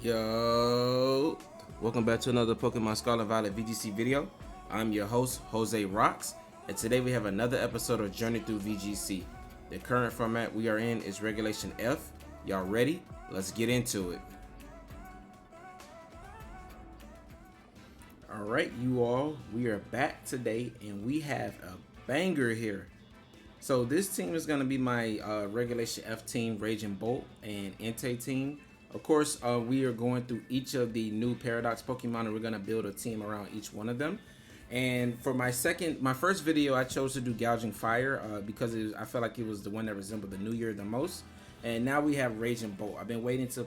Yo, welcome back to another Pokemon Scarlet Violet VGC video. I'm your host, Jose Rocks, and today we have another episode of Journey Through VGC. The current format we are in is Regulation F. Y'all ready? Let's get into it. Alright, you all, we are back today, and we have a banger here. So this team is going to be my Regulation F team, Raging Bolt and Entei team. Of course, we are going through each of the new Paradox Pokemon, and we're going to build a team around each one of them. And for my first video, I chose to do Gouging Fire because I felt like it was the one that resembled the New Year the most. And now we have Raging Bolt. I've been waiting to,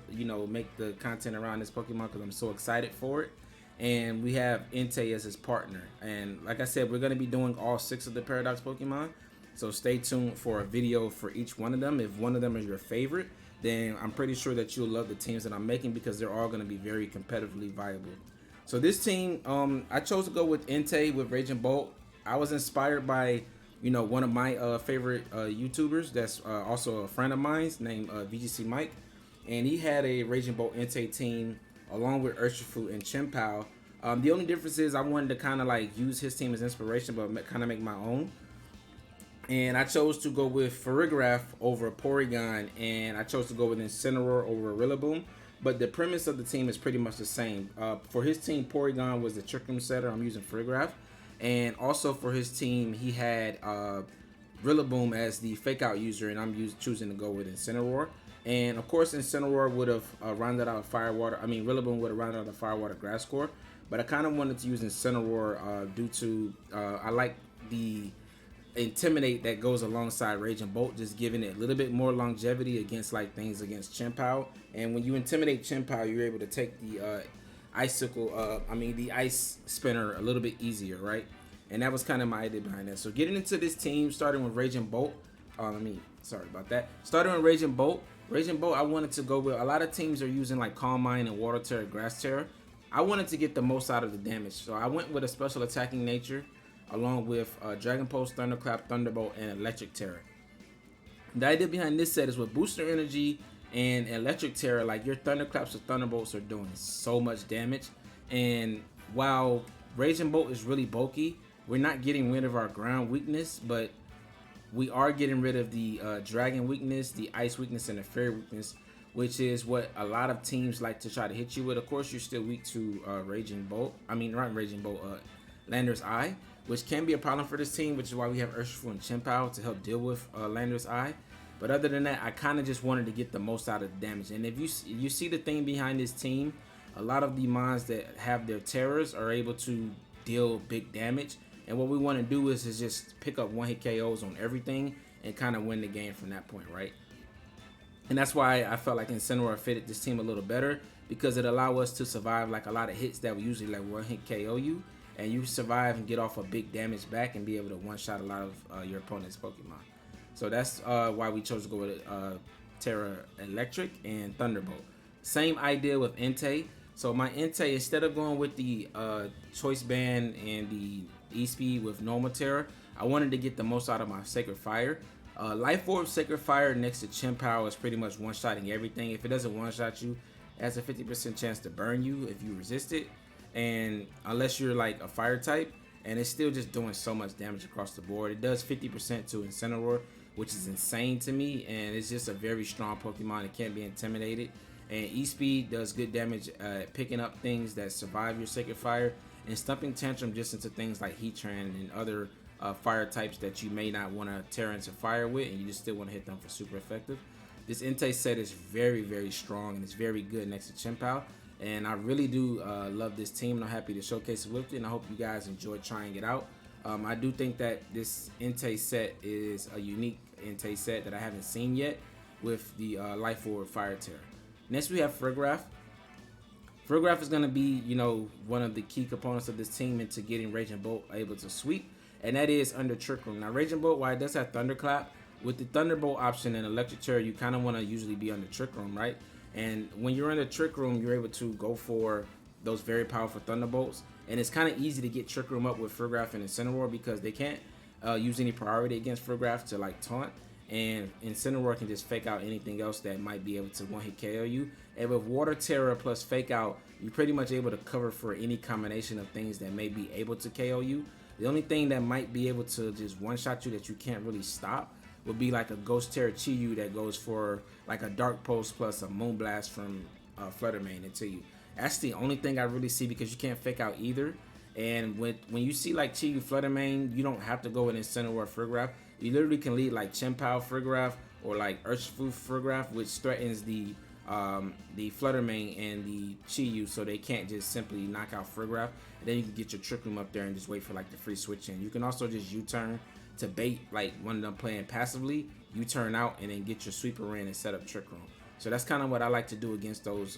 make the content around this Pokemon because I'm so excited for it. And we have Entei as his partner. And like I said, we're going to be doing all 6 of the Paradox Pokemon. So stay tuned for a video for each one of them. If one of them is your favorite, then I'm pretty sure that you'll love the teams that I'm making because they're all going to be very competitively viable. So this team, I chose to go with Entei with Raging Bolt. I was inspired by, one of my favorite YouTubers that's also a friend of mine named VGC Mike. And he had a Raging Bolt Entei team along with Urshifu and Chien. The only difference is I wanted to kind of like use his team as inspiration, but kind of make my own. And I chose to go with Farigiraf over Porygon, and I chose to go with Incineroar over Rillaboom. But the premise of the team is pretty much the same. For his team, Porygon was the Trick Room setter. I'm using Farigiraf. And also for his team, he had Rillaboom as the fake out user, and I'm choosing to go with Incineroar. And of course, Incineroar would have rounded out Rillaboom would have rounded out the Firewater Grass Core. But I kind of wanted to use Incineroar due to I like the Intimidate that goes alongside Raging Bolt, just giving it a little bit more longevity against things against Chien. And when you intimidate Chien, you're able to take the the Ice Spinner a little bit easier, right? And that was kind of my idea behind that. So getting into this team, starting with Raging Bolt. Sorry about that. Starting with Raging Bolt. Raging Bolt, I wanted to go with, a lot of teams are using like Calm Mind and Water Tera, Grass Tera. I wanted to get the most out of the damage, so I went with a special attacking nature, along with Dragon Pulse, Thunderclap, Thunderbolt, and Electric Tera. The idea behind this set is with Booster Energy and Electric Tera, like your Thunderclaps or Thunderbolts are doing so much damage. And while Raging Bolt is really bulky, we're not getting rid of our ground weakness, but we are getting rid of the Dragon weakness, the Ice weakness, and the Fairy weakness, which is what a lot of teams like to try to hit you with. Of course, you're still weak to Lander's Eye, which can be a problem for this team, which is why we have Urshifu and Chien to help deal with Lander's Eye. But other than that, I kind of just wanted to get the most out of the damage. And if you see the thing behind this team, a lot of the mons that have their Teras are able to deal big damage. And what we want to do is just pick up one-hit KOs on everything and kind of win the game from that point, right? And that's why I felt like Incineroar fitted this team a little better, because it allowed us to survive like a lot of hits that we usually like one-hit KO you. And you survive and get off a big damage back and be able to one-shot a lot of your opponent's Pokemon. So that's why we chose to go with Tera Electric and Thunderbolt. Same idea with Entei. So my Entei, instead of going with the Choice Band and the E-Speed with normal Tera, I wanted to get the most out of my Sacred Fire. Life Orb Sacred Fire next to Chien is pretty much one-shotting everything. If it doesn't one-shot you, it has a 50% chance to burn you if you resist it. And unless you're like a fire type, and it's still just doing so much damage across the board. It does 50% to Incineroar, which is insane to me, and it's just a very strong Pokemon. It can't be intimidated. And E-Speed does good damage at picking up things that survive your Sacred Fire, and Stumping Tantrum just into things like Heatran and other fire types that you may not want to tear into fire with, and you just still want to hit them for super effective. This Entei set is very, very strong, and it's very good next to Chien. And I really do love this team, and I'm happy to showcase it with you, and I hope you guys enjoy trying it out. I do think that this Entei set is a unique Entei set that I haven't seen yet with the Life Orb Fire Tera. Next we have Farigiraf. Farigiraf is going to be, one of the key components of this team into getting Raging Bolt able to sweep, and that is under Trick Room. Now Raging Bolt, while it does have Thunderclap, with the Thunderbolt option and Electric Tera, you kind of want to usually be under Trick Room, right? And when you're in the Trick Room, you're able to go for those very powerful Thunderbolts. And it's kind of easy to get Trick Room up with Farigiraf and Incineroar because they can't use any priority against Farigiraf to like taunt. and Incineroar can just fake out anything else that might be able to one-hit KO you. And with Water Tera plus fake out, you're pretty much able to cover for any combination of things that may be able to KO you. The only thing that might be able to just one-shot you that you can't really stop would be like a Ghost Tera Chi that goes for like a Dark Pulse plus a Moonblast from Flutter Mane into you. That's the only thing I really see because you can't fake out either. And when you see like Chi Flutter Mane, you don't have to go with Incineroar Farigiraf. You literally can lead like Chien-Pao Farigiraf or like Urshifu Farigiraf, which threatens the Flutter Mane and the Chi, so they can't just simply knock out Farigiraf. And then you can get your Trick Room up there and just wait for like the free switch in. You can also just U-turn to bait like one of them playing passively. U-turn out and then get your sweeper in and set up Trick Room. So that's kind of what I like to do against those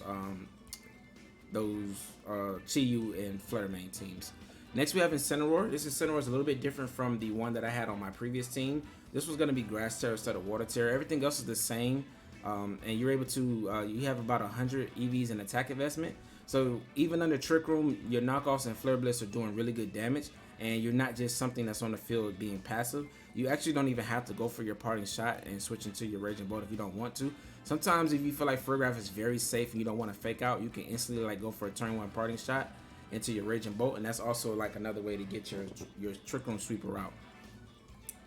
Chi-Yu and Flutter Mane teams. Next we have Incineroar. This Incineroar is a little bit different from the one that I had on my previous team. This was going to be Grass Tera instead of Water Tera. Everything else is the same, and you're able to you have about 100 EVs in attack investment. So even under Trick Room, your knockoffs and Flare Blitz are doing really good damage, and you're not just something that's on the field being passive. You actually don't even have to go for your parting shot and switch into your Raging Bolt if you don't want to. Sometimes if you feel like Farigiraf is very safe and you don't want to fake out, you can instantly like go for a turn 1 parting shot into your Raging Bolt, and that's also like another way to get your Trick Room sweeper out.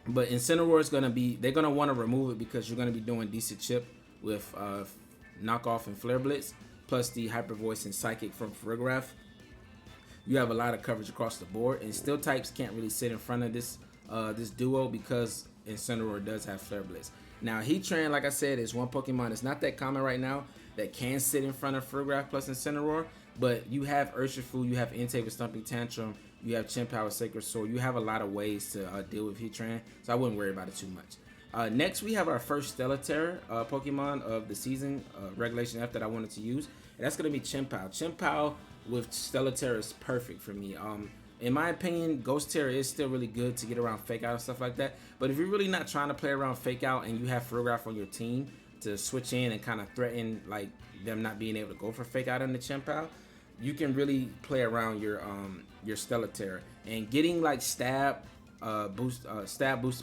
But Incineroar is gonna be, they're gonna want to remove it because you're gonna be doing decent chip with knockoff and Flare Blitz, plus the Hyper Voice and Psychic from Farigiraf. You have a lot of coverage across the board, and Steel types can't really sit in front of this this duo because Incineroar does have Flare Blitz. Now Heatran, like I said, is one Pokemon. It's not that common right now that can sit in front of Farigiraf plus Incineroar, but you have Urshifu, you have Entei with Stumping Tantrum, you have Chien-Pao with Sacred Sword. You have a lot of ways to deal with Heatran, so I wouldn't worry about it too much. Next, we have our first Stellar Tera Pokemon of the season, Regulation F, that I wanted to use, and that's going to be Chien-Pao. Chien-Pao with Stellar Tera is perfect for me. In my opinion, Ghost Tera is still really good to get around Fake Out and stuff like that, but if you're really not trying to play around Fake Out and you have Farigiraf on your team to switch in and kind of threaten like them not being able to go for Fake Out on the Chien-Pao, you can really play around your Stellar Tera, and getting like stab boost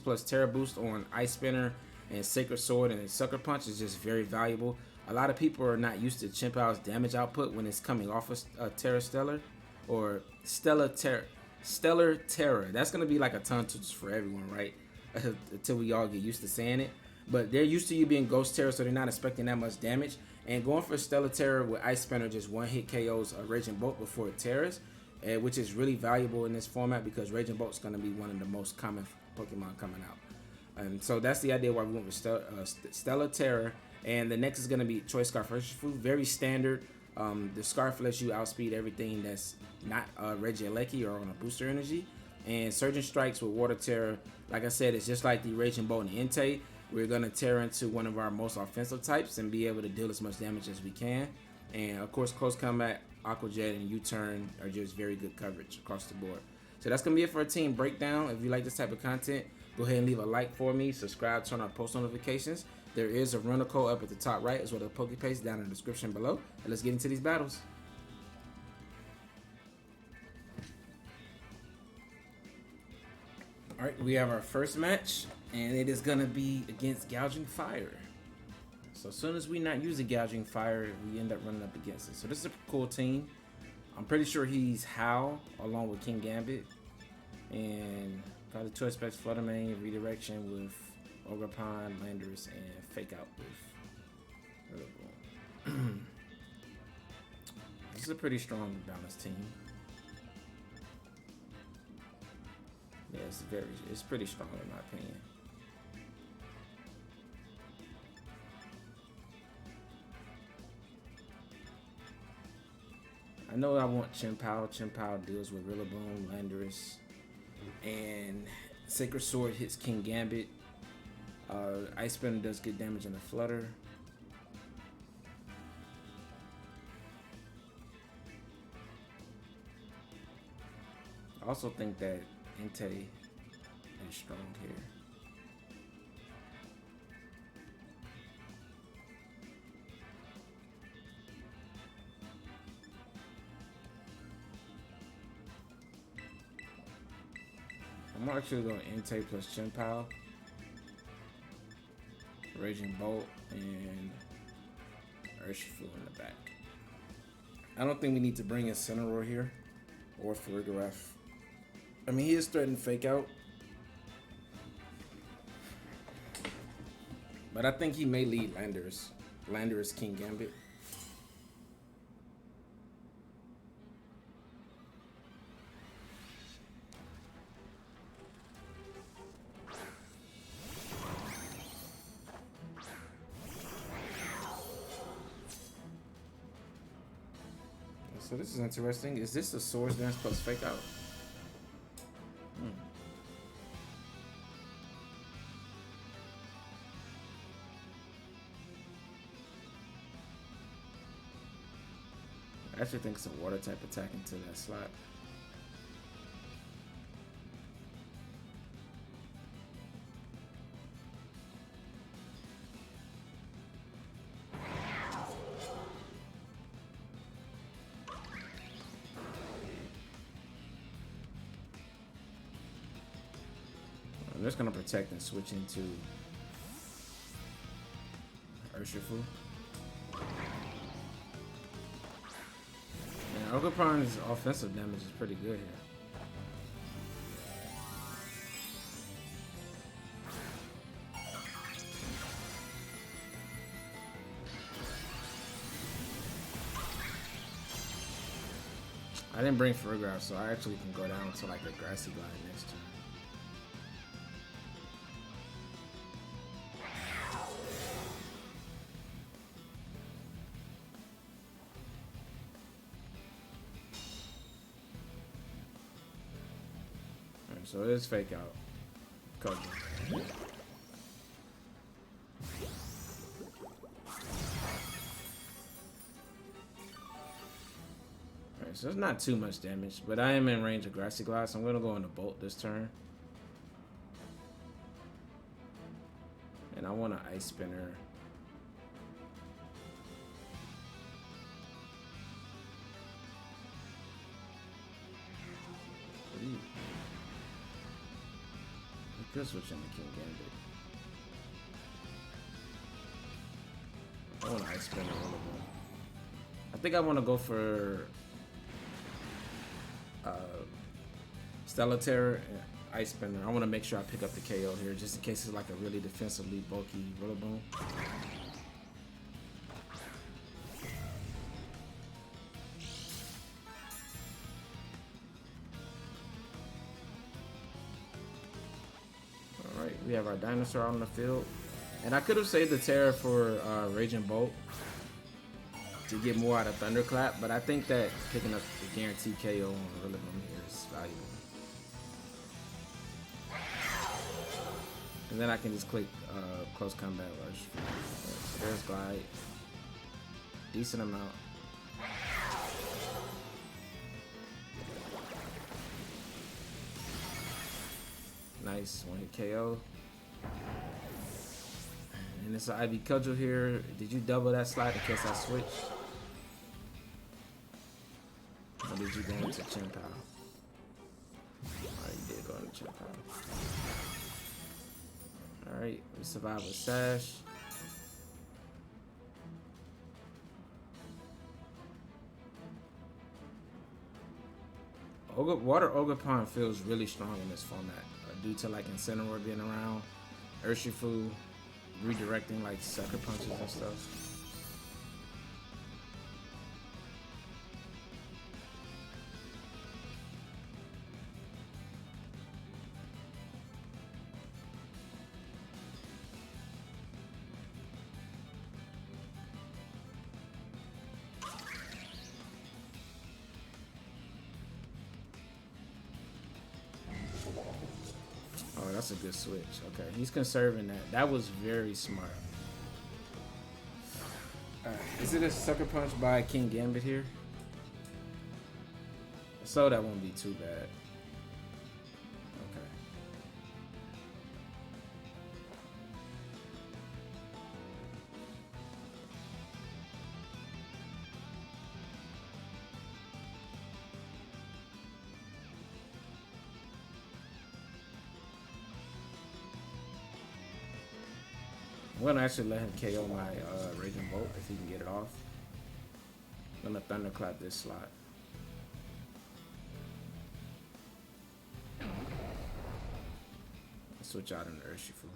plus Tera boost on Ice Spinner and Sacred Sword and Sucker Punch is just very valuable. A lot of people are not used to Chien-Pao's damage output when it's coming off of Tera Stellar or Stellar Tera. That's gonna be like a tongue twister for everyone, right? Until we all get used to saying it. But they're used to you being Ghost Tera, so they're not expecting that much damage. And going for Stellar Tera with Ice Spinner just one-hit KOs Raging Bolt before it tears, which is really valuable in this format because Raging Bolt is going to be one of the most common Pokemon coming out. And so that's the idea why we went with Stellar Tera. And the next is going to be Choice Scarf Urshifu. Very standard. The Scarf lets you outspeed everything that's not Regieleki or on a booster energy. And Surging Strikes with Water Tera, like I said, it's just like the Raging Bolt and Entei. We're going to tear into one of our most offensive types and be able to deal as much damage as we can. And of course, Close Combat, Aqua Jet, and U-Turn are just very good coverage across the board. So that's going to be it for our team breakdown. If you like this type of content, go ahead and leave a like for me, subscribe, turn on post notifications. There is a runner code up at the top right as well as a Pokepaste down in the description below. And let's get into these battles. Alright, we have our first match, and it is going to be against Gouging Fire. So as soon as we not using Gouging Fire, we end up running up against it. So this is a cool team. I'm pretty sure he's Howl along with King Gambit. And got a Choice Specs Flutter Mane, Redirection with Ogerpon, Landorus, and Fake Out with This is a pretty strong balanced team. Yeah, it's pretty strong in my opinion. I know I want Chien-Pao. Chien-Pao deals with Rillaboom, Landorus, and Sacred Sword hits King Gambit. Ice Spinner does good damage on the Flutter. I also think that Entei is strong here. I'm actually going Entei plus Chien-Pao. Raging Bolt and Urshifu in the back. I don't think we need to bring Incineroar here or Farigiraf. I mean, he is threatening Fake Out, but I think he may lead Landers. Landers King Gambit. So this is interesting. Is this a Swords Dance plus Fake Out? I actually think it's a water type attack into that slot. I'm just gonna protect and switch into Urshifu. And Ogerpon's offensive damage is pretty good here. I didn't bring Farigiraf, so I actually can go down to like a Grassy Glide next turn. So it is Fake Out. Gouging. Alright, so it's not too much damage, but I am in range of Grassy Glide, so I'm gonna go into Bolt this turn. And I want an Ice Spinner. Could switch into King Gambit. I want to Ice Spinner all of them. I think I want to go for Tera and Ice Spinner. I want to make sure I pick up the KO here just in case it's like a really defensively bulky Rillaboom. We have our dinosaur out on the field. And I could have saved the Tera for Raging Bolt to get more out of Thunderclap, but I think that picking up the guaranteed KO on Rillaboom here is valuable. And then I can just click Close Combat Rush. So there's Glide. Decent amount. Nice, one hit KO. And it's an IV Cudgel here. Did you double that slide in case I switch? Or did you go into Chien? Alright, you did go into Chien. Alright, we survived with Sash. Water Ogerpon feels really strong in this format due to like Incineroar being around, Urshifu redirecting like sucker punches and stuff. Oh, that's a good switch. Okay, he's conserving that. That was very smart. Alright, is it a sucker punch by King Gambit here? So that won't be too bad. Okay. I'm gonna actually let him KO my Raging Bolt if he can get it off. I'm gonna Thunderclap this slot. Switch out into Urshifu.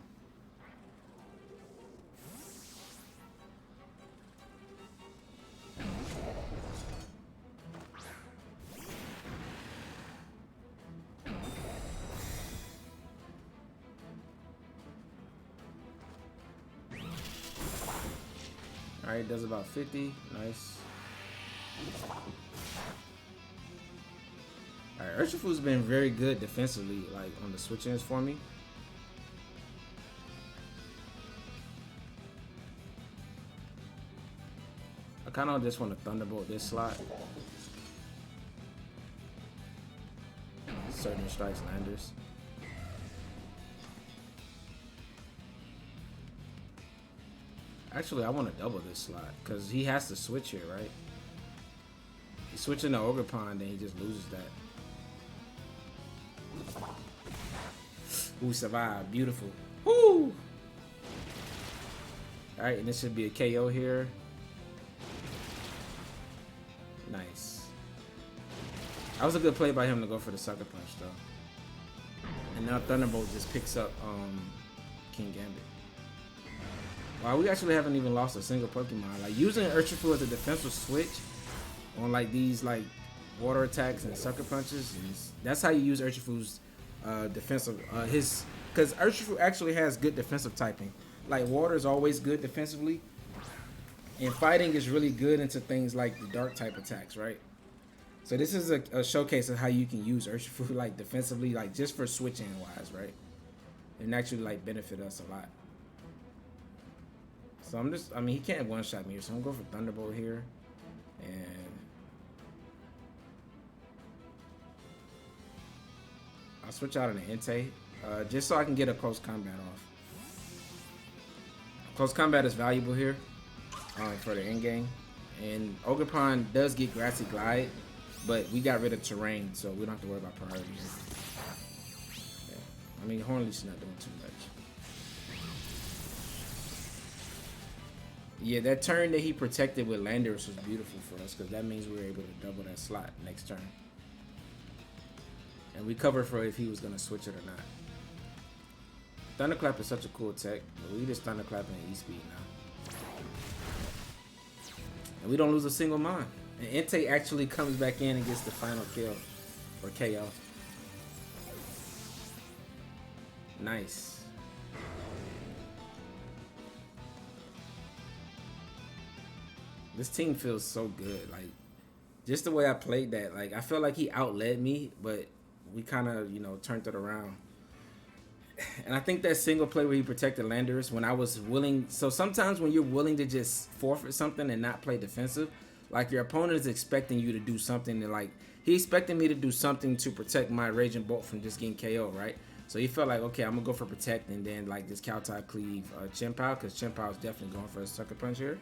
Alright, does about 50. Nice. Alright, Urshifu's been very good defensively, like on the switch-ins for me. I kind of just want to Thunderbolt this slot. Certain strikes landers. Actually, I want to double this slot because he has to switch here, right? He's switching to Ogerpon, then he just loses that. Ooh, survive. Beautiful. Woo! Alright, and this should be a KO here. Nice. That was a good play by him to go for the Sucker Punch, though. And now Thunderbolt just picks up King Gambit. Wow, we actually haven't even lost a single Pokemon. Like, using Urshifu as a defensive switch on, like, these, like, water attacks and Sucker Punches, that's how you use Urshifu's defensive, because Urshifu actually has good defensive typing. Like, water is always good defensively, and fighting is really good into things like the dark type attacks, right? So this is a showcase of how you can use Urshifu, like, defensively, like, just for switching wise, right? And actually, like, benefit us a lot. So I mean, he can't one-shot me, so I'm going to go for Thunderbolt here. And I'll switch out an Entei, just so I can get a close combat off. Close combat is valuable here for the end game. And Ogerpon does get Grassy Glide, but we got rid of terrain, so we don't have to worry about priority here. Yeah. I mean, Hornleaf's not doing too much. Yeah, that turn that he protected with Landorus was beautiful for us, because that means we were able to double that slot next turn. And we covered for if he was going to switch it or not. Thunderclap is such a cool tech, but we just Thunderclapping at E-Speed now. And we don't lose a single mon. And Entei actually comes back in and gets the final kill, or KO. Nice. This team feels so good. Like, just the way I played that, like, I felt like he outled me, but we kind of, you know, turned it around. And I think that single play where he protected Landorus, when I was willing, so sometimes when you're willing to just forfeit something and not play defensive, like, your opponent is expecting you to do something that, like, he expected me to do something to protect my Raging Bolt from just getting KO, right? So he felt like, okay, I'm gonna go for protect and then, like, just Cow-Type cleave Chien, because Chien is definitely going for a Sucker Punch here.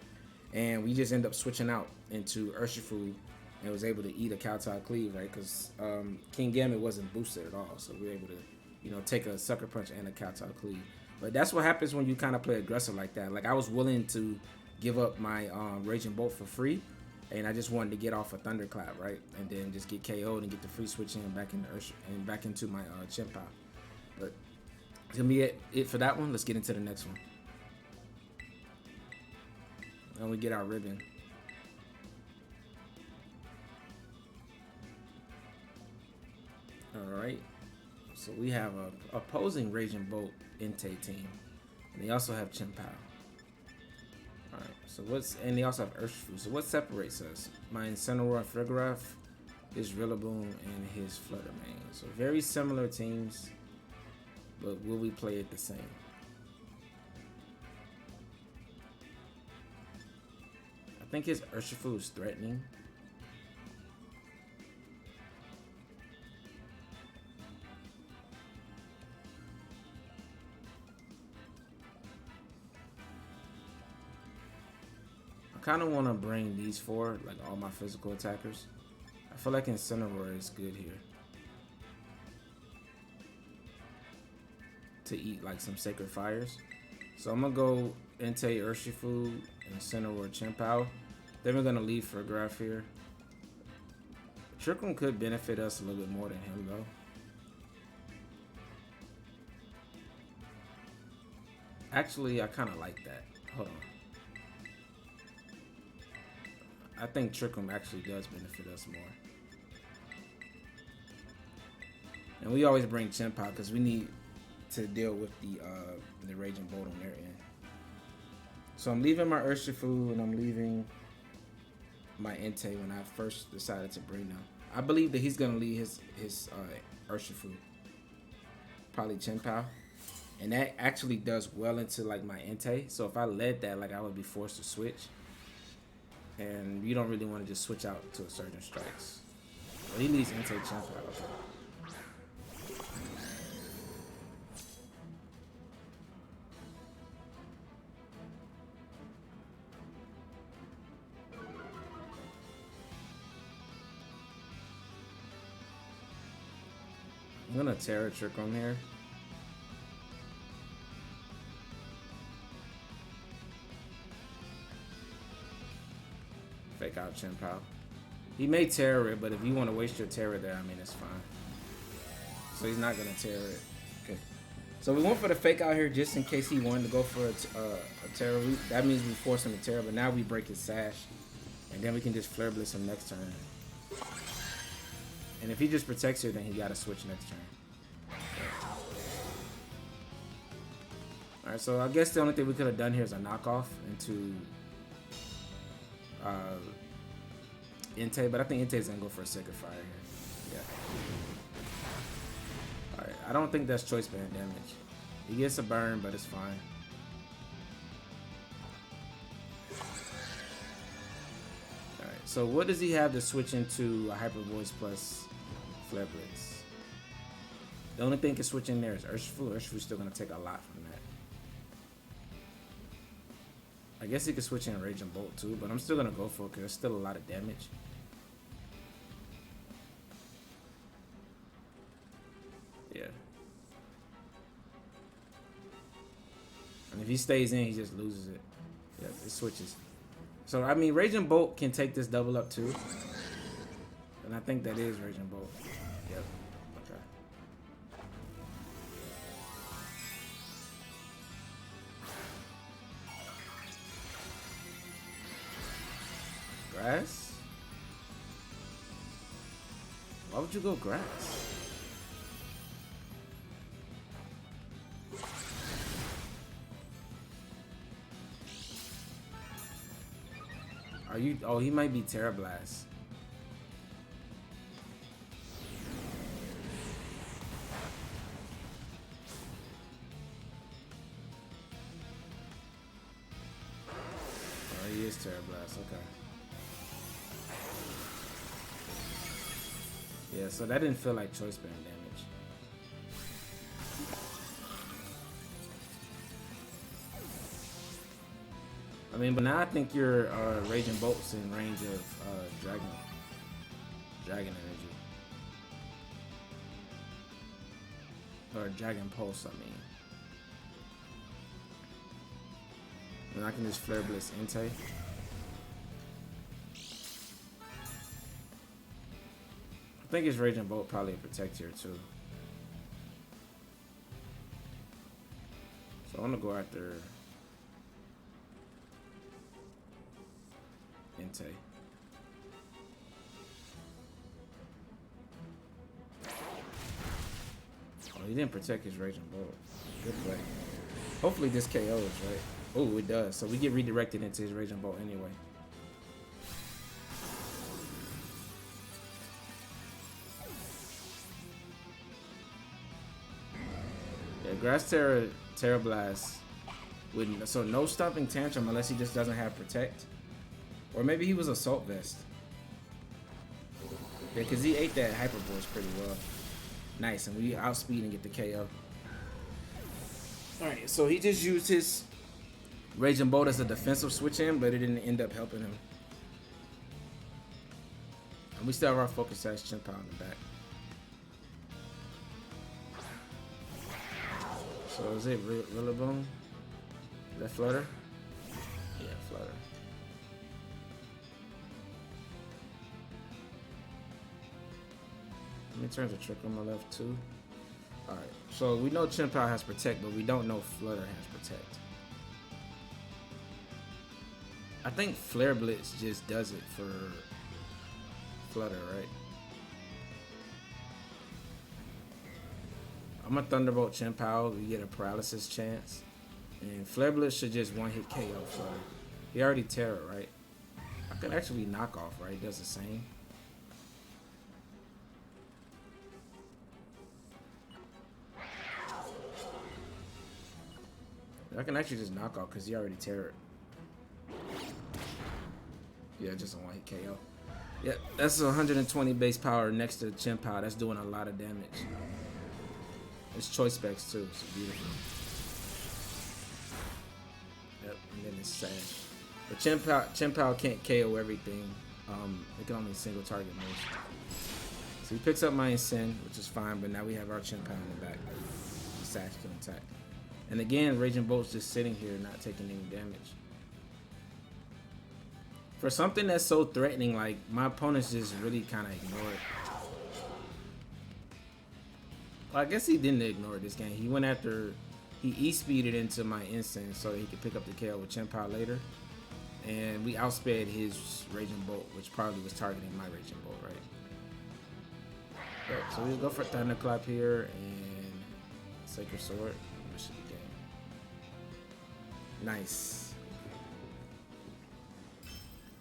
And we just end up switching out into Urshifu and was able to eat a Cow-Type cleave, right? Because King Gambit wasn't boosted at all, so we were able to, you know, take a Sucker Punch and a Cow-Type cleave. But that's what happens when you kind of play aggressive like that. Like, I was willing to give up my Raging Bolt for free, and I just wanted to get off a Thunderclap, right? And then just get KO'd and get the free switch in back into and back into my Chien. But it's gonna be it for that one. Let's get into the next one. And we get our ribbon. Alright. So we have a opposing Raging Bolt Entei team. And they also have Chien. Alright, so and they also have Urshifu. So what separates us? My Incineroar Farigiraf, his Rillaboom, and his Fluttermane. So very similar teams, but will we play it the same? I think his Urshifu is threatening. I kind of want to bring these four, like all my physical attackers. I feel like Incineroar is good here to eat like some Sacred Fires. So I'm going to go Entei, Urshifu, Incineroar, Chien. Then we're gonna leave for Graph here. Trick Room could benefit us a little bit more than him though. Actually, I kind of like that. Hold on. I think Trick Room actually does benefit us more. And we always bring Chien because we need to deal with the Raging Bolt on their end. So I'm leaving my Urshifu and I'm leaving my Entei when I first decided to bring them. I believe that he's gonna lead his Urshifu, probably Chien, and that actually does well into like my Entei. So if I led that, like I would be forced to switch, and you don't really want to just switch out to a Surgeon Strikes. Well, he leads Entei, Chien. Okay. I'm gonna Tera Trick on here. Fake out Chien. He may Tera it, but if you want to waste your Tera there, I mean, it's fine. So he's not gonna Tera it. Okay. So we went for the fake out here just in case he wanted to go for a Tera route. That means we force him to Tera, but now we break his Sash. And then we can just Flare Blitz him next turn. And if he just protects here, then he gotta switch next turn. Alright, so I guess the only thing we could have done here is a knockoff into Entei, but I think Entei's gonna go for a Sacred Fire here. Yeah. Alright, I don't think that's choice band damage. He gets a burn, but it's fine. Alright, so what does he have to switch into a Hyper Voice plus Flare Blitz? The only thing can switch in there is Urshifu. Urshifu's still gonna take a lot from that. I guess he could switch in Raging Bolt too, but I'm still gonna go for it because there's still a lot of damage. Yeah. And if he stays in, he just loses it. Yeah, it switches. So I mean, Raging Bolt can take this double up too, and I think that is Raging Bolt. Yep. Okay. Grass? Why would you go grass? Are you? Oh, he might be Tera Blast. Oh, he is Tera Blast. Okay. Yeah, so that didn't feel like choice band damage. I mean, but now I think your Raging Bolt's in range of Dragon Energy. Or Dragon Pulse, I mean. And I can just Flare Blitz Entei. I think his Raging Bolt probably a Protect here too. So I'm gonna go after Entei. Oh, he didn't protect his Raging Bolt. Good play. Hopefully this KOs, right? Oh, it does. So we get redirected into his Raging Bolt anyway. Yeah, Grass Tera Blast. So no Stomping Tantrum unless he just doesn't have Protect. Or maybe he was Assault Vest. Yeah, because he ate that Hyper Voice pretty well. Nice, and we outspeed and get the KO. Alright, so he just used his Raging Bolt as a defensive switch in, but it didn't end up helping him. And we still have our Focus Sash Chien in the back. So is it Rillaboom? Is that Flutter? Flutter. Let me turn the trick on my left too. Alright, so we know Chien Pao has Protect, but we don't know Flutter has Protect. I think Flare Blitz just does it for Flutter, right? I'm gonna Thunderbolt Chien Pao. We get a paralysis chance. And Flare Blitz should just one-hit KO Flutter. He already Tera, right? I can actually knock off, right? It does the same. I can actually just knock off because he already Tera. Yeah, just a one-hit KO. Yeah, that's 120 base power next to Chien Pao. That's doing a lot of damage. It's choice specs too. It's beautiful. Yep, and then it's Sash. But Chien Pao can't KO everything. It can only single target most. So he picks up my Incin, which is fine, but now we have our Chien Pao in the back. Sash can attack. And again, Raging Bolt's just sitting here not taking any damage. For something that's so threatening, like, my opponents just really kind of ignore it. Well, I guess he didn't ignore it this game. He went after, he E-speeded into my Incin so that he could pick up the KO with Chien Pao later. And we outsped his Raging Bolt, which probably was targeting my Raging Bolt, right? Yep, so we'll go for Thunderclap here and Sacred Sword. That should be game. Nice.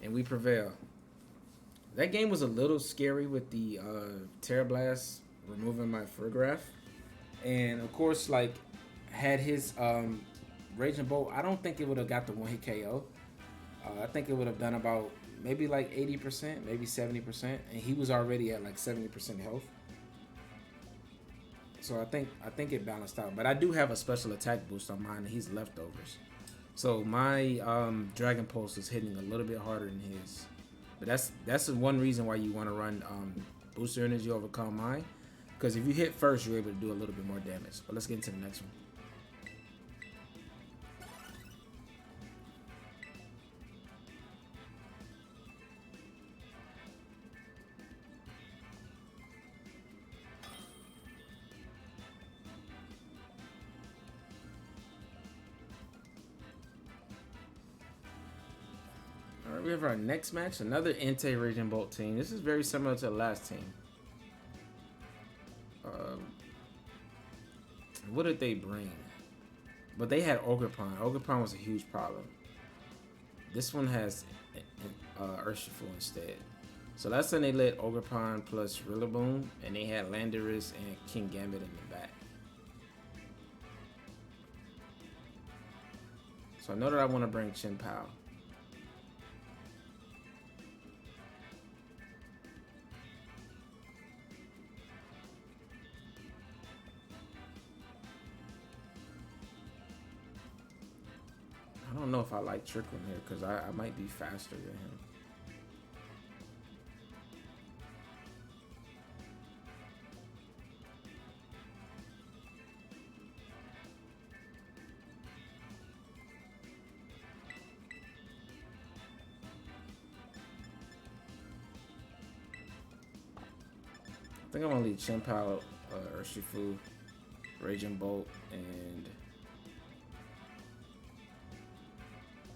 And we prevail. That game was a little scary with the Tera Blast removing my Farigiraf. And of course, like, had his Raging Bolt, I don't think it would have got the one-hit KO. I think it would have done about maybe like 80%, maybe 70%. And he was already at like 70% health. So I think it balanced out. But I do have a special attack boost on mine, and he's leftovers. So my Dragon Pulse is hitting a little bit harder than his. But that's one reason why you want to run Booster Energy over Calm Mind. Because if you hit first, you're able to do a little bit more damage. But let's get into the next one. Alright, we have our next match. Another Entei Raging Bolt team. This is very similar to the last team. What did they bring? But they had Ogerpon. Ogerpon was a huge problem. This one has Urshifu instead. So last time they let Ogerpon plus Rillaboom, and they had Landorus and King Gambit in the back. So I know that I want to bring Chien Pao. I don't know if I like Trick Room here because I might be faster than him. I think I'm gonna leave Chien Pao, Urshifu, Raging Bolt, and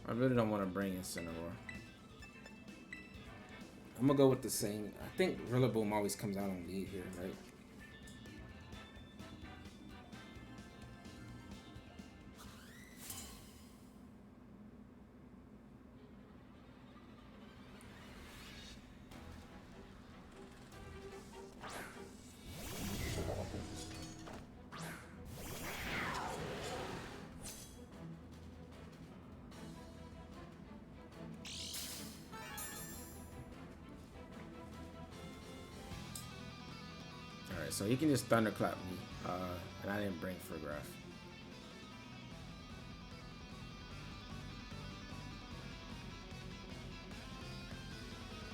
I really don't want to bring Incineroar. I'm gonna go with the same. I think Rillaboom always comes out on lead here, right? So he can just Thunderclap me, and I didn't bring Farigiraf.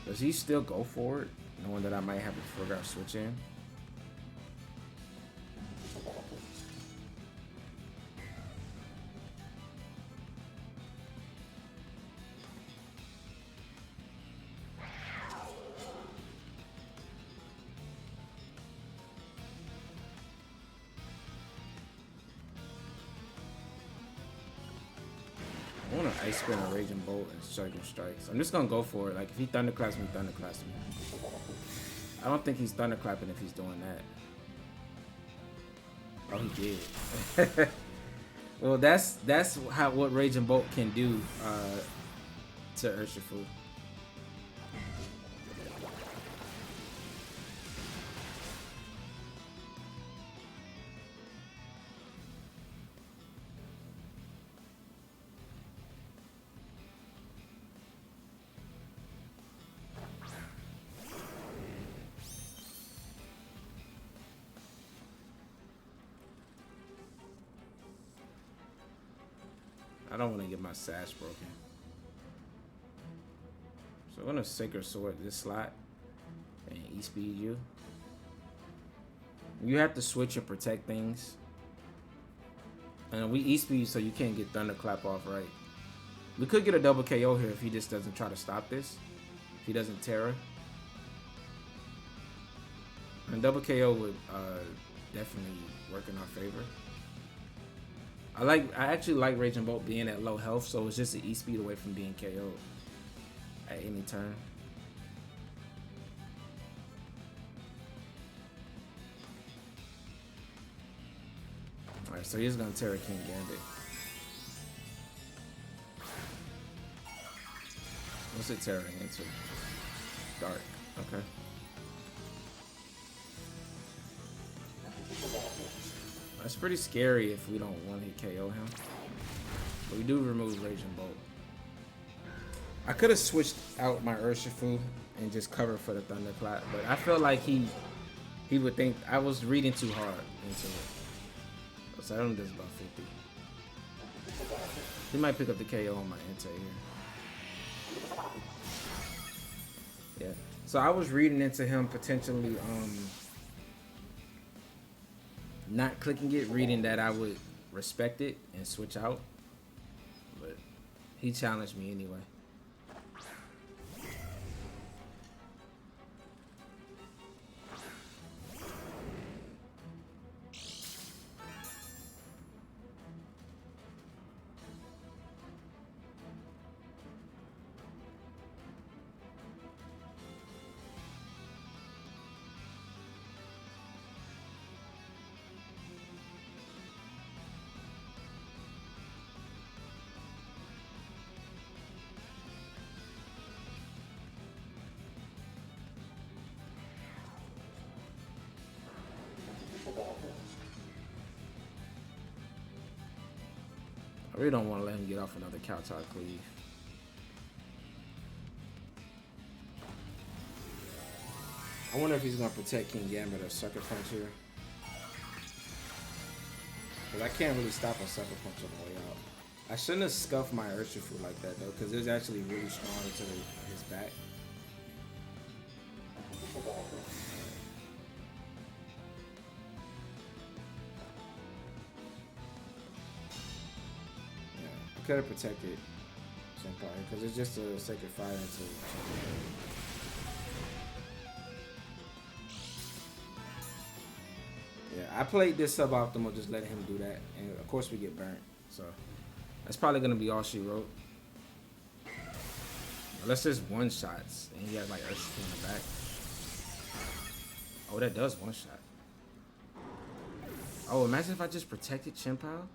Does he still go for it, knowing that I might have a Farigiraf switch in? Ice Spin or Raging Bolt and Surgical Strikes. I'm just gonna go for it. Like if he Thunderclaps me, Thunderclaps me. I don't think he's Thunderclapping if he's doing that. Oh, he did. Well, that's what Raging Bolt can do to Urshifu. I don't want to get my Sash broken. So I'm going to Sacred Sword this slot and E-Speed you. You have to switch or protect things. And we E-Speed so you can't get Thunderclap off right. We could get a double KO here if he just doesn't try to stop this. If he doesn't Tera. And double KO would definitely work in our favor. I actually like Raging Bolt being at low health, so it's just an E-Speed away from being KO'd at any turn. Alright, so he's gonna Tera King Gambit. What's it tearing into? Dark. Okay. That's pretty scary if we don't one-hit KO him. But we do remove Raging Bolt. I could have switched out my Urshifu and just covered for the Thunderclap, but I felt like he would think I was reading too hard into it. So I don't do about 50. He might pick up the KO on my Entei here. Yeah. So I was reading into him potentially not clicking it, reading that I would respect it and switch out. But he challenged me anyway. I really don't want to let him get off another Couch-Hog Cleave. I wonder if he's going to protect King Gambit or Sucker Punch here. Because I can't really stop a Sucker Punch on the way out. I shouldn't have scuffed my Urshifu like that though, because it was actually really strong to his back. Could have protected Senpai because it's just a Sacred Fire into yeah, I played this suboptimal, just letting him do that, and of course we get burnt. So that's probably gonna be all she wrote. Unless there's one shots and he has like Urshifu in the back. Oh, that does one shot. Oh, imagine if I just protected Chien-Pao.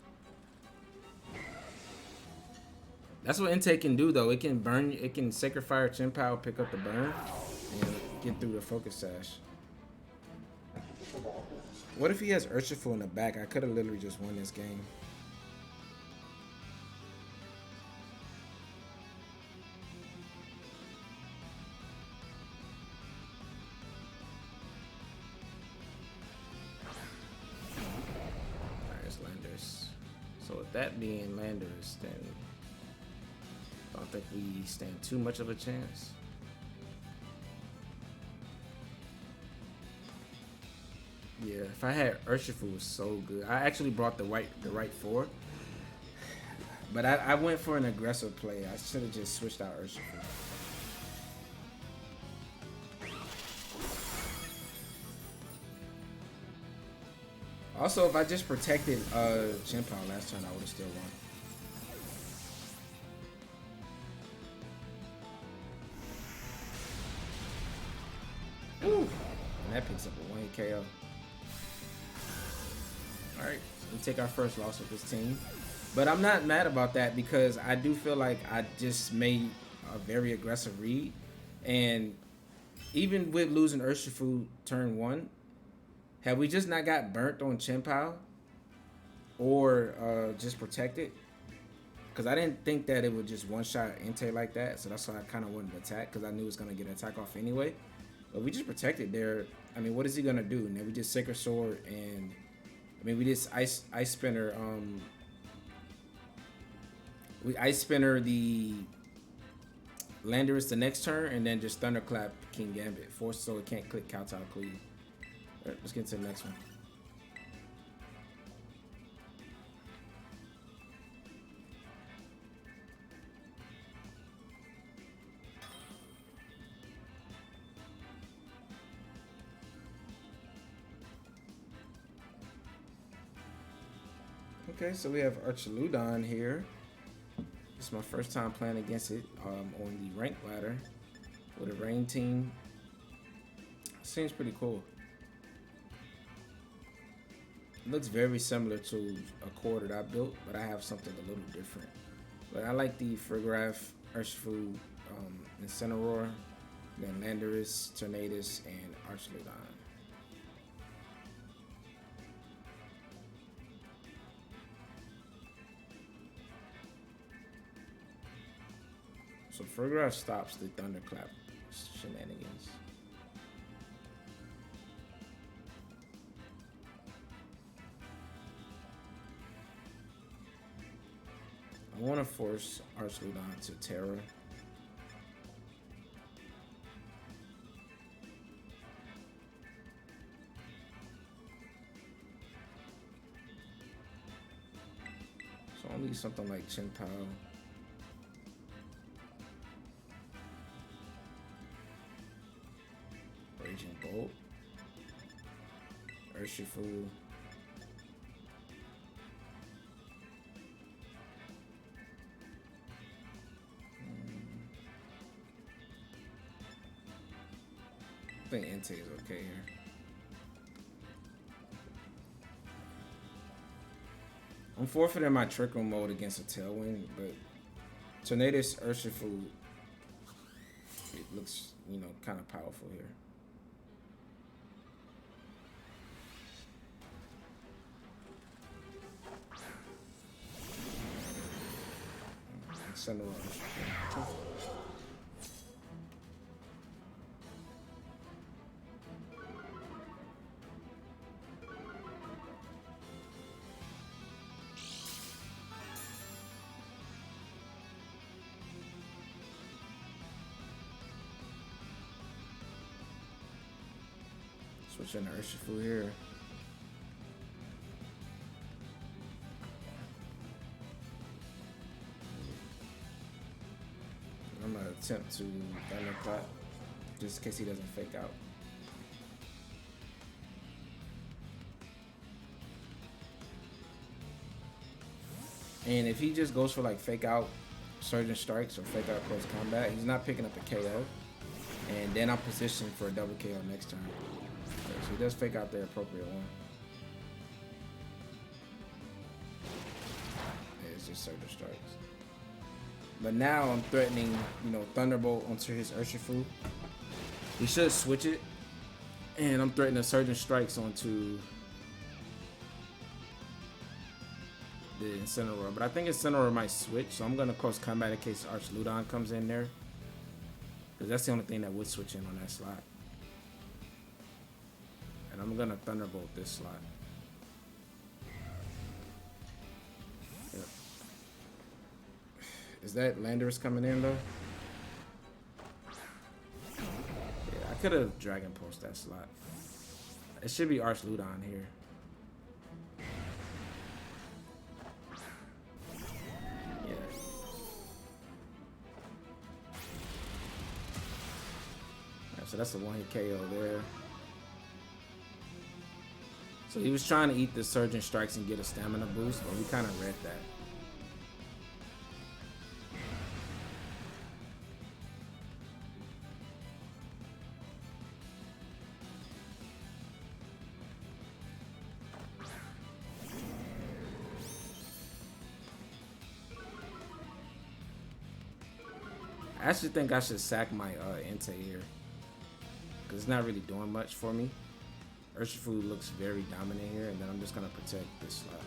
That's what Entei can do though. It can burn, it can Sacred Fire Chien-Pao, pick up the burn, and get through the Focus Sash. What if he has Urshifu in the back? I could have literally just won this game. Alright, it's Landers. So with that being Landers, then I don't think we stand too much of a chance. Yeah, if I had Urshifu, was so good. I actually brought the right four, but I went for an aggressive play. I should have just switched out Urshifu. Also, if I just protected Chien-Pao last turn, I would have still won. Ooh, and that picks up a 1-hit KO. Alright, so we take our first loss with this team. But I'm not mad about that because I do feel like I just made a very aggressive read. And even with losing Urshifu turn 1, had we just not got burnt on Chien-Pao or just protected, because I didn't think that it would just one-shot Entei like that, so that's why I kind of wanted to attack, because I knew it was going to get an attack off anyway. But we just protected there. I mean, what is he going to do? And then we just Sacred Sword, and I mean, we just Ice Spinner. We Ice Spinner the Landorus the next turn, and then just Thunderclap King Gambit. Force so it can't click Kowtow Cleave. Alright, let's get to the next one. Okay, so we have Archaludon here. It's my first time playing against it on the rank ladder with a rain team. Seems pretty cool. It looks very similar to a core that I built, but I have something a little different. But I like the Farigiraf, Urshifu, Incineroar, then Landorus, Tornadus, and Archaludon. So Farigiraf stops the Thunderclap shenanigans. I want to force Archaludon to Tera. So I'll leave something like Chien-Pao. Raging Bolt, Urshifu, I think Entei is okay here. I'm forfeiting my Trick Room mode against a Tailwind, but Tornadus Urshifu, it looks, you know, kind of powerful here. Incineroar. Switching to Urshifu here. I'm gonna attempt to Thunderclap just in case he doesn't fake out. And if he just goes for like fake out Surging Strikes or fake out close combat, he's not picking up a KO. And then I'm positioned for a double KO next turn. Okay, so he does fake out the appropriate one. Yeah, it's just Surging Strikes. But now I'm threatening, you know, Thunderbolt onto his Urshifu. He should switch it. And I'm threatening Surging Strikes onto the Incineroar. But I think Incineroar might switch, so I'm going to close combat in case Archaludon comes in there. Because that's the only thing that would switch in on that slot. And I'm going to Thunderbolt this slot. Yep. Is that Landorus coming in though? Yeah, I could have Dragon Pulsed that slot. It should be Archaludon here. Yeah. So that's a 1-hit KO there. So he was trying to eat the Surging Strikes and get a stamina boost, but we kind of read that. I actually think I should sack my Entei here. Because it's not really doing much for me. Urshifu looks very dominant here, and then I'm just going to protect this slot.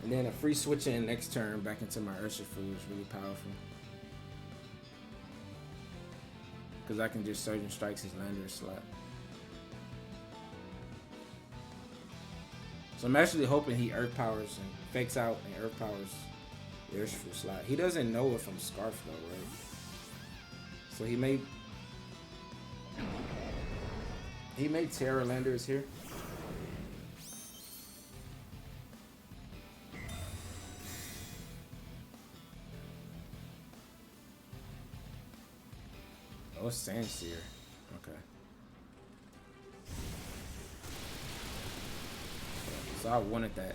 And then a free switch in next turn back into my Urshifu is really powerful. Because I can just Surging Strikes his Lander slot. So I'm actually hoping he Earth Powers and fakes out and Earth Powers the Urshifu slot. He doesn't know if I'm Scarf though, right? So he may Tera Landers here. Oh, Sandseer. Okay. So I wanted that.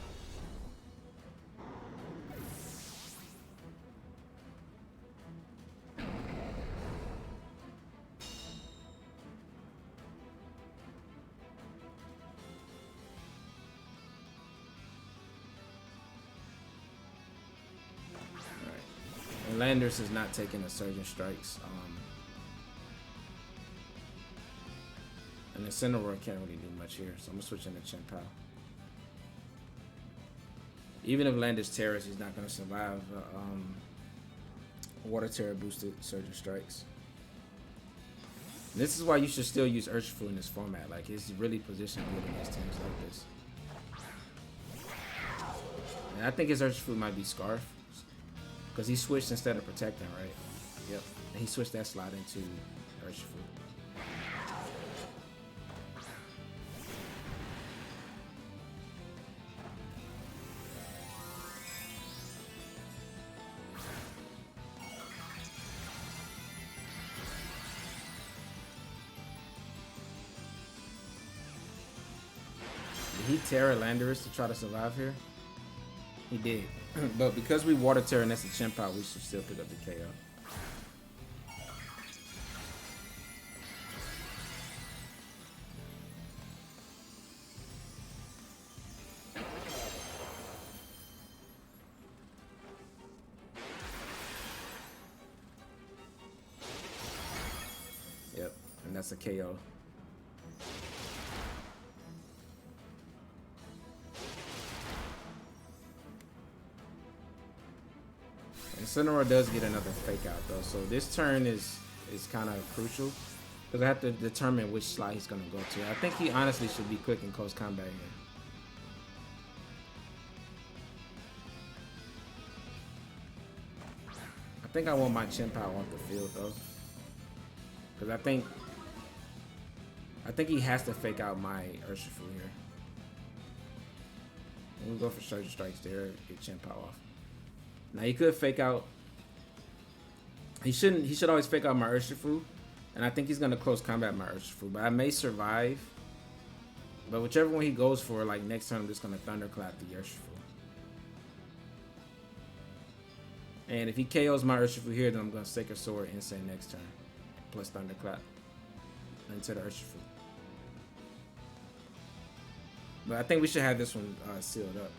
And Landers is not taking the Surging Strikes. And the Incineroar can't really do much here, so I'm gonna switch into Chien. Even if Landers Terras, he's not gonna survive Water Tera boosted Surging Strikes. And this is why you should still use Urshifu in this format. Like, it's really positioned good against teams like this. And I think his Urshifu might be Scarf. Because he switched instead of protecting, right? Yep. And he switched that slot into Urshifu. Did he Tera Landorus to try to survive here? He did. But because we Water Tera and that's a Chien, we should still pick up the KO. Yep, and that's a KO. Incineroar does get another fake out though, so this turn is kind of crucial because I have to determine which slot he's gonna go to. I think he honestly should be clicking close combat here. I think I want my Chien off the field though, because I think he has to fake out my Urshifu here. We'll go for Surging Strikes there, get Chien off. Now he could fake out. He shouldn't. He should always fake out my Urshifu, and I think he's gonna close combat my Urshifu. But I may survive. But whichever one he goes for, like next turn, I'm just gonna Thunderclap the Urshifu. And if he KOs my Urshifu here, then I'm gonna Sacred Sword Insane next turn, plus Thunderclap into the Urshifu. But I think we should have this one sealed up.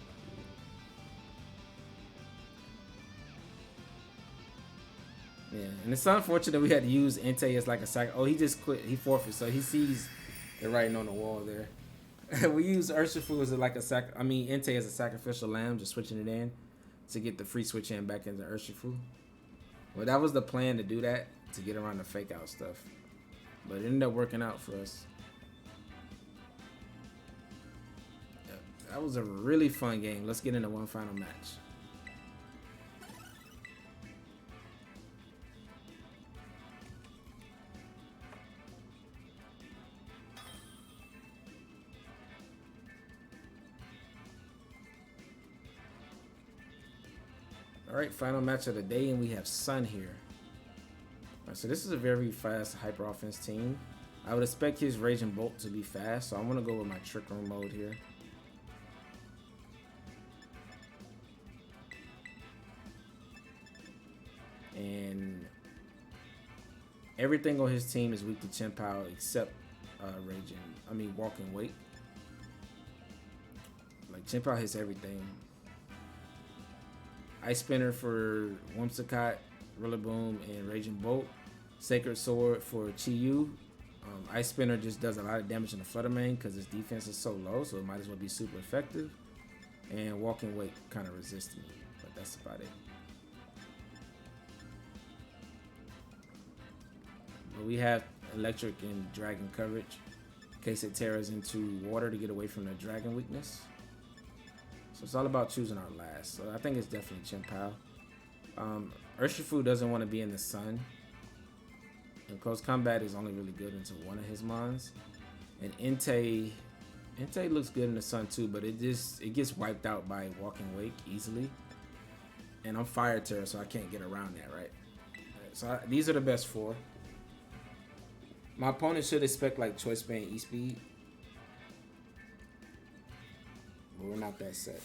Yeah, and it's unfortunate we had to use Entei as like a sac. Oh, he just quit. He forfeit, so he sees the writing on the wall there. We use Urshifu as like a Entei as a sacrificial lamb, just switching it in to get the free switch in back into Urshifu. Well, that was the plan, to do that to get around the fake out stuff, but it ended up working out for us. Yeah, that was a really fun game. Let's get into one final match. Alright, final match of the day, and we have Sun here. Alright, so this is a very fast hyper offense team. I would expect his Raging Bolt to be fast, so I'm going to go with my Trick Room mode here. And everything on his team is weak to Chien except Walking Weight. Like, Chien hits everything. Ice Spinner for Whimsicott, Rillaboom and Raging Bolt. Sacred Sword for Chi-Yu. Ice Spinner just does a lot of damage in the Flutter Mane because its defense is so low, so it might as well be super effective. And Walking Wake kind of resists me, but that's about it. But we have Electric and Dragon coverage in case it tears into water to get away from the Dragon weakness. So it's all about choosing our last. So I think it's definitely Chien-Pao. Urshifu doesn't want to be in the sun. And close combat is only really good into one of his mons. And Entei looks good in the sun too, but it gets wiped out by Walking Wake easily. And I'm Fire Tera, so I can't get around that, right? So these are the best four. My opponent should expect like Choice Band E-Speed. But we're not that set.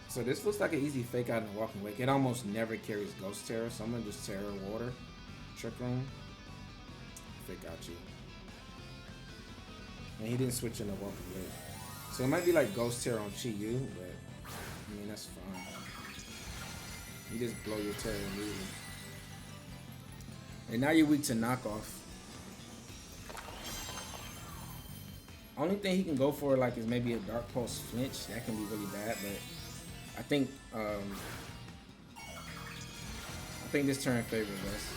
So this looks like an easy fake out in Walking Wake. It almost never carries Ghost Tera, so I'm gonna just Tera Water, Trick Room, fake out you. And he didn't switch into Walking Wake. So it might be like Ghost Tera on Chi-Yu, but I mean that's fine. You just blow your Tera immediately. And now you're weak to knockoff. Only thing he can go for like is maybe a Dark Pulse flinch. That can be really bad, but I think this turn favors us.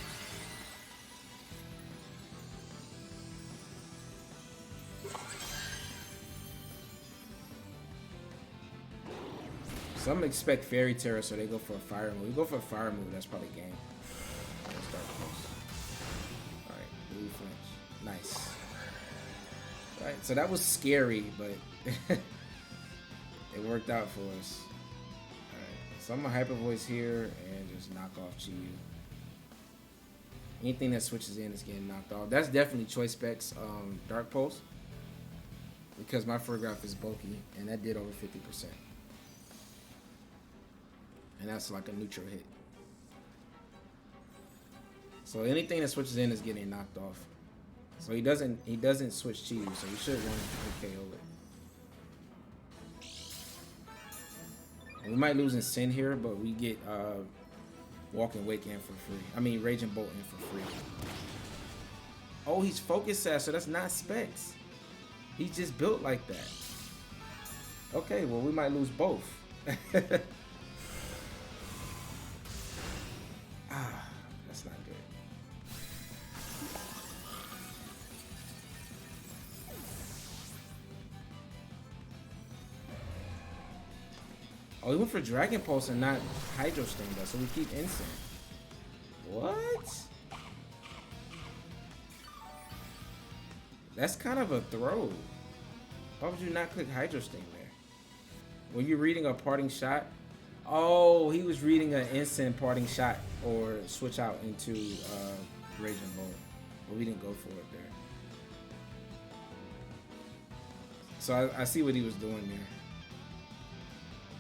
Some expect Fairy Tera, so they go for a fire move. We go for a fire move, that's probably game. Let's start close. Alright, blue flinch. Nice. Alright, so that was scary, but it worked out for us. So I'm gonna Hyper Voice here and just knock off Chi-Yu. Anything that switches in is getting knocked off. That's definitely Choice Specs Dark Pulse. Because my Farigiraf is bulky and that did over 50%. And that's like a neutral hit. So anything that switches in is getting knocked off. So he doesn't switch Chi-Yu, so we should run KO it. We might lose in Sin here, but we get Walking Wake in for free. I mean, Raging Bolt in for free. Oh, he's Focus Sash, so that's not Specs. He's just built like that. Okay, well, we might lose both. That's not good. Oh, we went for Dragon Pulse and not Hydro Sting though, so we keep Instant. What? That's kind of a throw. Why would you not click Hydro Sting there? Were you reading a Parting Shot? Oh, he was reading an instant Parting Shot or switch out into Raging Bolt. But we didn't go for it there. So I see what he was doing there.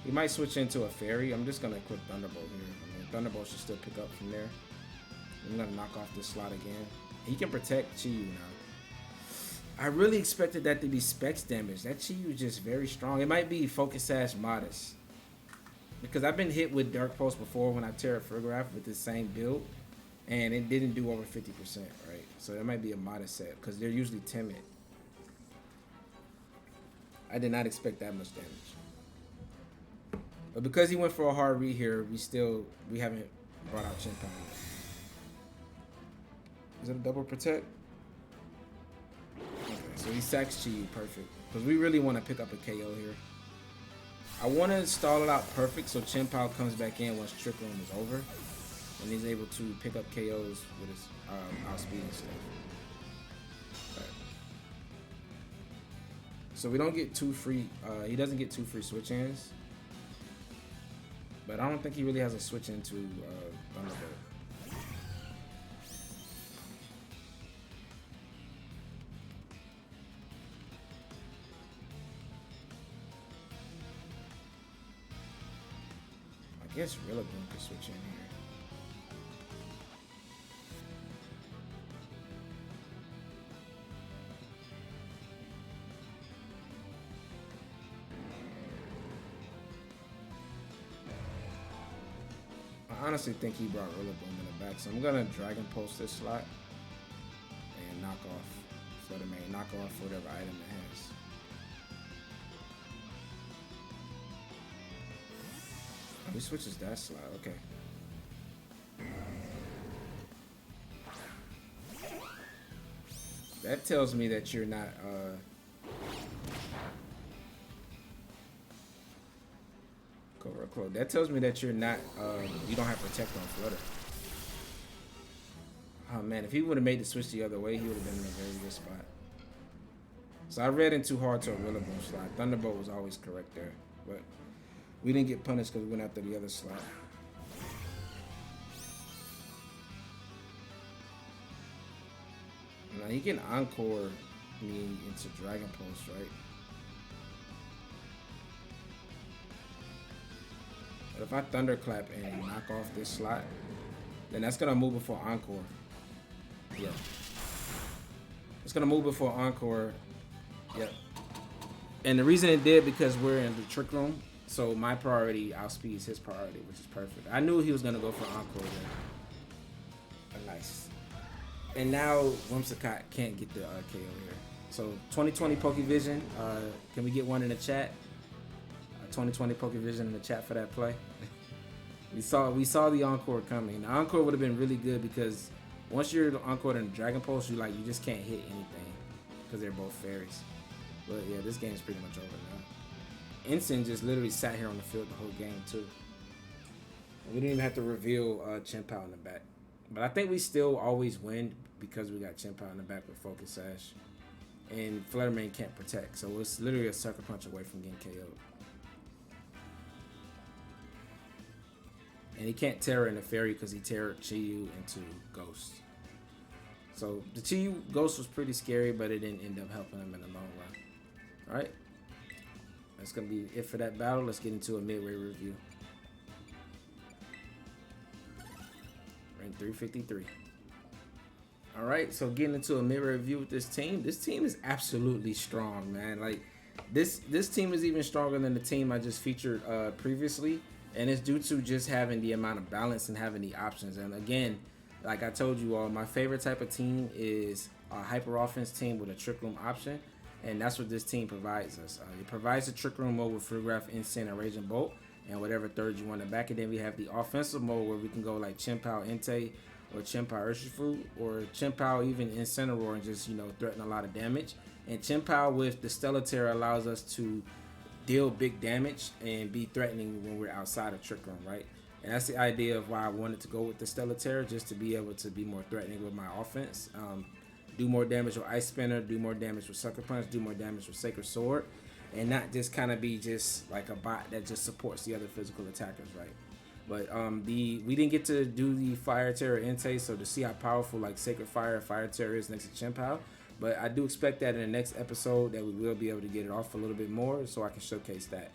He might switch into a Fairy. I'm just gonna click Thunderbolt here. I mean, Thunderbolt should still pick up from there. I'm gonna knock off this slot again. He can protect Chi-Yu now. I really expected that to be Specs damage. That Chi-Yu is just very strong. It might be Focus Sash modest. Because I've been hit with Dark Pulse before when I Tera Farigiraf with the same build. And it didn't do over 50%, right? So that might be a modest set. Because they're usually timid. I did not expect that much damage. But because he went for a hard read here, we haven't brought out Chien-Pao yet. Is it a double protect? Okay, so he sacks Chi-Yu, perfect. Because we really want to pick up a KO here. I want to stall it out perfect so Chien-Pao comes back in once Trick Room is over. And he's able to pick up KOs with his outspeeding stuff. Right. So we don't get two free, he doesn't get two free switch ins. But I don't think he really has a switch into Thunderbolt. I guess Rillaboom could switch in here. I honestly think he brought Rillaboom in the back, so I'm gonna Dragon Pulse this slot and knock off Fluttermane, knock off whatever item it has. Oh, he switches that slot, okay. That tells me that you're not that tells me that you're not you don't have Protect on Flutter. Oh man, if he would have made the switch the other way, he would have been in a very good spot. So I read in too hard to a Rillaboom slot. Thunderbolt was always correct there, but we didn't get punished because we went after the other slot. Now he can Encore me into Dragon Pulse, right? But if I Thunderclap and knock off this slot, then that's gonna move before Encore. Yeah. It's gonna move before Encore. Yep. And the reason it did because we're in the Trick Room, so my priority outspeeds his priority, which is perfect. I knew he was gonna go for Encore there. But nice. And now Whimsicott can't get the KO here. So 2020 Pokevision, can we get one in the chat? 2020 Pokevision in the chat for that play. we saw the Encore coming. The Encore would have been really good because once you're Encored in Dragon Pulse, you just can't hit anything because they're both fairies. But yeah, this game's pretty much over now. Ensign just literally sat here on the field the whole game too. We didn't even have to reveal Chien-Pao in the back. But I think we still always win because we got Chien-Pao in the back with Focus Sash. And Fluttermane can't protect, so it's literally a sucker punch away from getting KO'd. And he can't Tera in the fairy because he Tera Chiyu into Ghost. So the Chiyu Ghost was pretty scary, but it didn't end up helping him in the long run. Alright. That's going to be it for that battle. Let's get into a midway review. Rank 353. Alright, so getting into a midway review with this team. This team is absolutely strong, man. Like, this team is even stronger than the team I just featured previously. And it's due to just having the amount of balance and having the options. And again, like I told you all, my favorite type of team is a hyper offense team with a trick room option. And that's what this team provides us. It provides a trick room mode with Farigiraf, Insane, and Raging Bolt, and whatever third you want to back. And then we have the offensive mode where we can go like Chien-Pao Entei or Chien-Pao Urshifu or Chien-Pao even Incineroar and just, threaten a lot of damage. And Chien-Pao with the Stellar Tera allows us to deal big damage and be threatening when we're outside of Trick Room, right? And that's the idea of why I wanted to go with the Stellar Tera, just to be able to be more threatening with my offense. Do more damage with Ice Spinner, do more damage with Sucker Punch, do more damage with Sacred Sword, and not just kind of be just like a bot that just supports the other physical attackers, right? But we didn't get to do the Fire Tera Entei, so to see how powerful like Sacred Fire Tera is next to Chien-Pao. But I do expect that in the next episode that we will be able to get it off a little bit more so I can showcase that.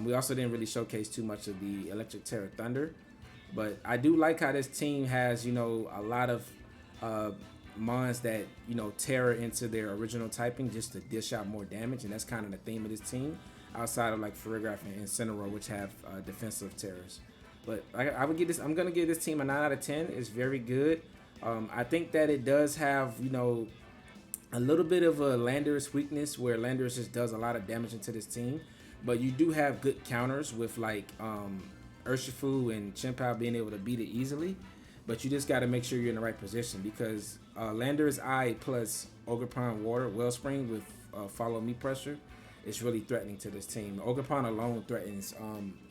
We also didn't really showcase too much of the Electric Tera Thunder. But I do like how this team has, a lot of mons that, Tera into their original typing just to dish out more damage. And that's kind of the theme of this team outside of like Farigiraf and Incineroar, which have defensive Teras. But I'm going to give this team a 9 out of 10. It's very good. I think that it does have, a little bit of a Landorus weakness where Landorus just does a lot of damage into this team. But you do have good counters with like Urshifu and Chien-Pao being able to beat it easily. But you just got to make sure you're in the right position because Landorus Eye plus Ogerpon Water Wellspring with Follow Me pressure is really threatening to this team. Ogerpon alone threatens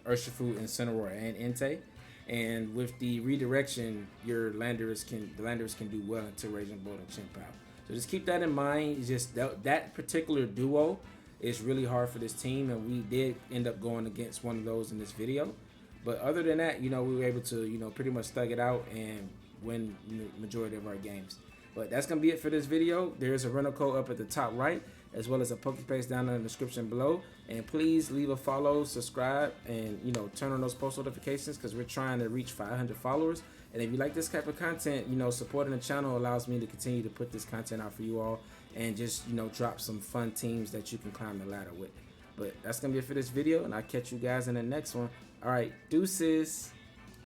Urshifu, Incineroar, and Entei. And with the redirection, the Landorus can do well into Raging Bolt and Chien-Pao. So just keep that in mind. It's just that particular duo is really hard for this team, and we did end up going against one of those in this video. But other than that, we were able to, pretty much thug it out and win the majority of our games. But that's going to be it for this video. There's a rental code up at the top right. as well as a Pokepaste down in the description below. And please leave a follow, subscribe, and turn on those post notifications because we're trying to reach 500 followers. And if you like this type of content, supporting the channel allows me to continue to put this content out for you all and just drop some fun teams that you can climb the ladder with. But that's gonna be it for this video, and I'll catch you guys in the next one. All right, deuces.